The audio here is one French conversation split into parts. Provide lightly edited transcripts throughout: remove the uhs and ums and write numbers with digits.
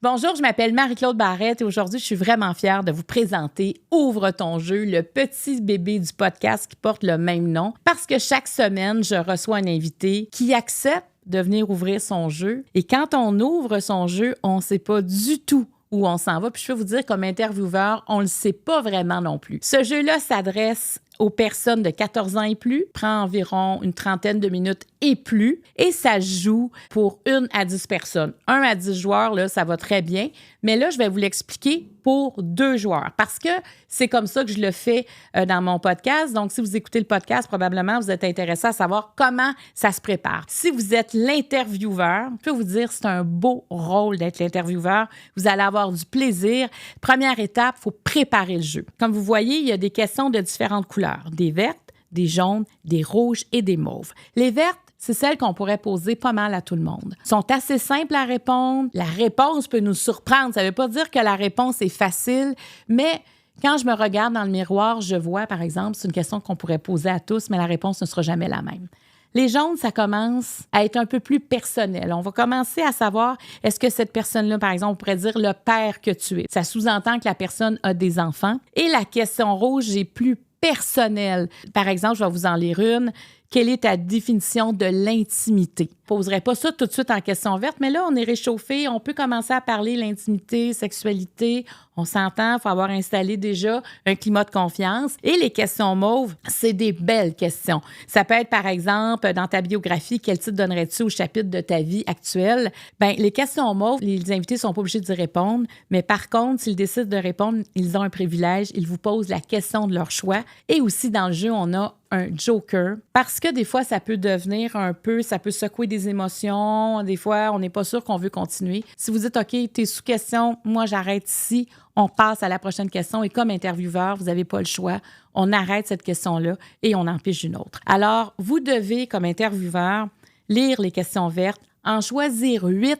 Bonjour, je m'appelle Marie-Claude Barrette et aujourd'hui, je suis vraiment fière de vous présenter Ouvre ton jeu, le petit bébé du podcast qui porte le même nom, parce que chaque semaine, je reçois un invité qui accepte de venir ouvrir son jeu. Et quand on ouvre son jeu, on ne sait pas du tout où on s'en va. Puis je peux vous dire, comme intervieweur, on ne le sait pas vraiment non plus. Ce jeu-là s'adresse aux personnes de 14 ans et plus, prend environ une trentaine de minutes et plus, et ça joue pour 1 à 10 personnes. 1 à 10 joueurs, là, ça va très bien, mais là, je vais vous l'expliquer pour 2 joueurs, parce que c'est comme ça que je le fais dans mon podcast. Donc, si vous écoutez le podcast, probablement, vous êtes intéressé à savoir comment ça se prépare. Si vous êtes l'intervieweur, je peux vous dire, c'est un beau rôle d'être l'intervieweur. Vous allez avoir du plaisir. Première étape, il faut préparer le jeu. Comme vous voyez, il y a des questions de différentes couleurs. Des vertes, des jaunes, des rouges et des mauves. Les vertes, c'est celles qu'on pourrait poser pas mal à tout le monde. Elles sont assez simples à répondre. La réponse peut nous surprendre. Ça ne veut pas dire que la réponse est facile, mais quand je me regarde dans le miroir, je vois, par exemple, c'est une question qu'on pourrait poser à tous, mais la réponse ne sera jamais la même. Les jaunes, ça commence à être un peu plus personnel. On va commencer à savoir, est-ce que cette personne-là, par exemple, on pourrait dire le père que tu es. Ça sous-entend que la personne a des enfants. Et la question rouge est plus personnelle. Par exemple, je vais vous en lire une. Quelle est ta définition de l'intimité? Je ne poserai pas ça tout de suite en question verte, mais là, on est réchauffé. On peut commencer à parler l'intimité, sexualité. On s'entend, il faut avoir installé déjà un climat de confiance. Et les questions mauves, c'est des belles questions. Ça peut être, par exemple, dans ta biographie, quel titre donnerais-tu au chapitre de ta vie actuelle? Bien, les questions mauves, les invités ne sont pas obligés d'y répondre, mais par contre, s'ils décident de répondre, ils ont un privilège. Ils vous posent la question de leur choix. Et aussi, dans le jeu, on a un joker, parce que des fois, ça peut devenir un peu, ça peut secouer des émotions. Des fois, on n'est pas sûr qu'on veut continuer. Si vous dites, OK, t'es sous question, moi, j'arrête ici, on passe à la prochaine question. Et comme intervieweur, vous n'avez pas le choix. On arrête cette question-là et on en pige une autre. Alors, vous devez, comme intervieweur, lire les questions vertes, en choisir 8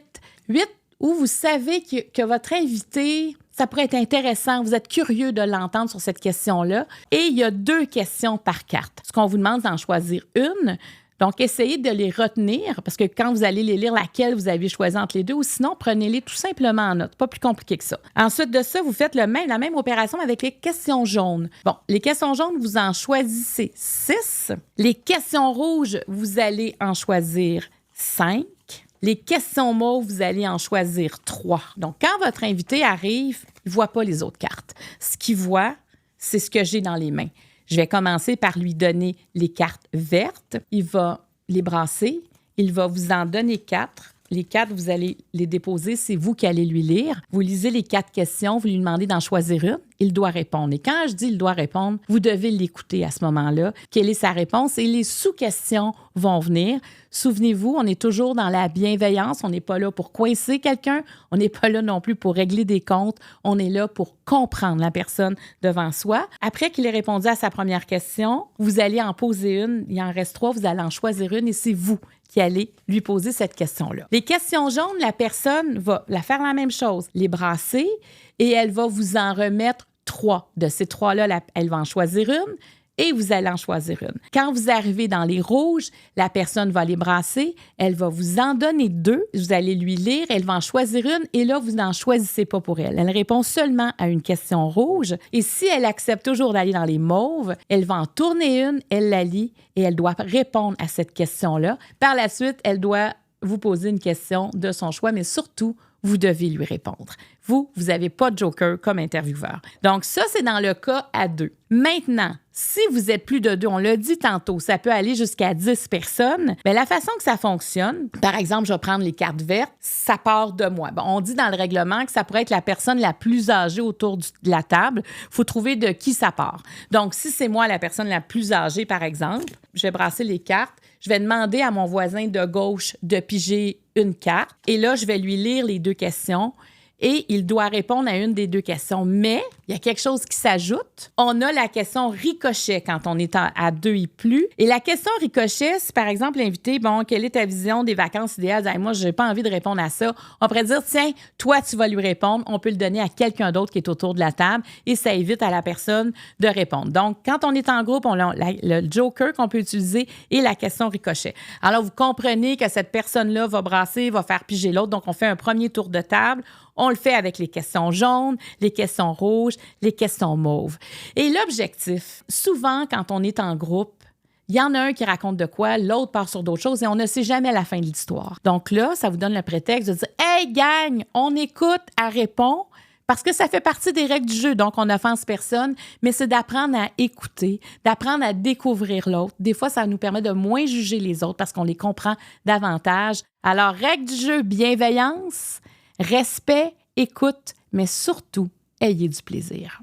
où vous savez que votre invité, ça pourrait être intéressant. Vous êtes curieux de l'entendre sur cette question-là. Et il y a 2 questions par carte. Ce qu'on vous demande, c'est d'en choisir une. Donc, essayez de les retenir, parce que quand vous allez les lire, laquelle vous avez choisi entre les 2, ou sinon, prenez-les tout simplement en note. Pas plus compliqué que ça. Ensuite de ça, vous faites la même opération avec les questions jaunes. Bon, les questions jaunes, vous en choisissez 6. Les questions rouges, vous allez en choisir 5. Les questions mauves, vous allez en choisir 3. Donc, quand votre invité arrive, il ne voit pas les autres cartes. Ce qu'il voit, c'est ce que j'ai dans les mains. Je vais commencer par lui donner les cartes vertes. Il va les brasser. Il va vous en donner 4. Les 4, vous allez les déposer. C'est vous qui allez lui lire. Vous lisez les 4 questions. Vous lui demandez d'en choisir une. Il doit répondre. Et quand je dis il doit répondre, vous devez l'écouter à ce moment-là. Quelle est sa réponse? Et les sous-questions vont venir. Souvenez-vous, on est toujours dans la bienveillance. On n'est pas là pour coincer quelqu'un. On n'est pas là non plus pour régler des comptes. On est là pour comprendre la personne devant soi. Après qu'il ait répondu à sa première question, vous allez en poser une. Il en reste 3. Vous allez en choisir une et c'est vous qui allez lui poser cette question-là. Les questions jaunes, la personne va la faire la même chose, les brasser et elle va vous en remettre 3. De ces 3-là, elle va en choisir une et vous allez en choisir une. Quand vous arrivez dans les rouges, la personne va les brasser, elle va vous en donner 2, vous allez lui lire, elle va en choisir une et là, vous n'en choisissez pas pour elle. Elle répond seulement à une question rouge et si elle accepte toujours d'aller dans les mauves, elle va en tourner une, elle la lit et elle doit répondre à cette question-là. Par la suite, elle doit vous poser une question de son choix, mais surtout, vous devez lui répondre. Vous n'avez pas de joker comme intervieweur. Donc, ça, c'est dans le cas à 2. Maintenant, si vous êtes plus de 2, on l'a dit tantôt, ça peut aller jusqu'à 10 personnes. Bien, la façon que ça fonctionne, par exemple, je vais prendre les cartes vertes, ça part de moi. Bon, on dit dans le règlement que ça pourrait être la personne la plus âgée autour de la table. Il faut trouver de qui ça part. Donc, si c'est moi la personne la plus âgée, par exemple, je vais brasser les cartes. Je vais demander à mon voisin de gauche de piger une carte. Et là, je vais lui lire les 2 questions. Et il doit répondre à une des 2 questions. Mais il y a quelque chose qui s'ajoute. On a la question ricochet quand on est à 2 et plus. Et la question ricochet, c'est par exemple l'invité, bon, quelle est ta vision des vacances idéales? Hey, moi, je n'ai pas envie de répondre à ça. On pourrait dire, tiens, toi, tu vas lui répondre. On peut le donner à quelqu'un d'autre qui est autour de la table et ça évite à la personne de répondre. Donc, quand on est en groupe, on a le joker qu'on peut utiliser et la question ricochet. Alors, vous comprenez que cette personne-là va brasser, va faire piger l'autre. Donc, on fait un premier tour de table. On le fait avec les questions jaunes, les questions rouges, les questions mauves. Et l'objectif, souvent, quand on est en groupe, il y en a un qui raconte de quoi, l'autre part sur d'autres choses et on ne sait jamais la fin de l'histoire. Donc là, ça vous donne le prétexte de dire « Hey, gang, on écoute, elle répond », parce que ça fait partie des règles du jeu, donc on n'offense personne, mais c'est d'apprendre à écouter, d'apprendre à découvrir l'autre. Des fois, ça nous permet de moins juger les autres parce qu'on les comprend davantage. Alors, règles du jeu, bienveillance, respect, écoute, mais surtout, ayez du plaisir.